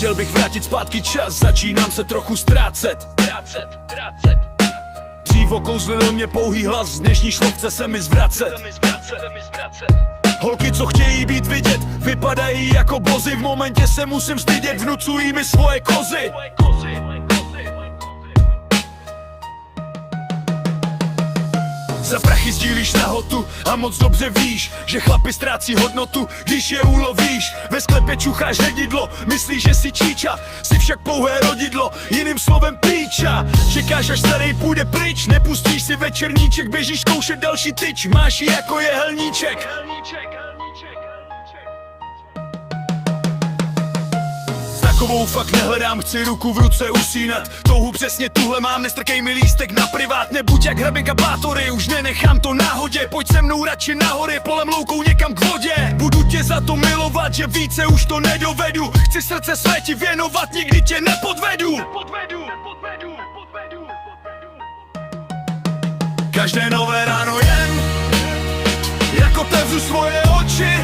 Chtěl bych vrátit zpátky čas, začínám se trochu ztrácet. Dřív okouzlil mě pouhý hlas, z dnešní šlovce se mi zvracet. Holky, co chtějí být vidět, vypadají jako bozy. V momentě se musím stydět, vnucují mi svoje kozy. Za prachy sdílíš nahotu a moc dobře víš, že chlapi ztrácí hodnotu, když je ulovíš. Ve sklepě čucháš hedidlo, myslíš, že jsi číča, jsi však pouhé rodidlo, jiným slovem píča. Čekáš, až starý půjde pryč, nepustíš si večerníček, běžíš zkoušet další tyč, máš ji jako jehelníček. Takovou fakt nehledám, chci ruku v ruce usínat. Touhu přesně tuhle mám, nestrkej mi lístek na privát. Nebuď jak hrabě kabátory, už nenechám to náhodě. Pojď se mnou radši nahoře, polem loukou někam k vodě. Budu tě za to milovat, že více už to nedovedu. Chci srdce své ti věnovat, nikdy tě nepodvedu. Každé nové ráno jen jak otevřu svoje oči,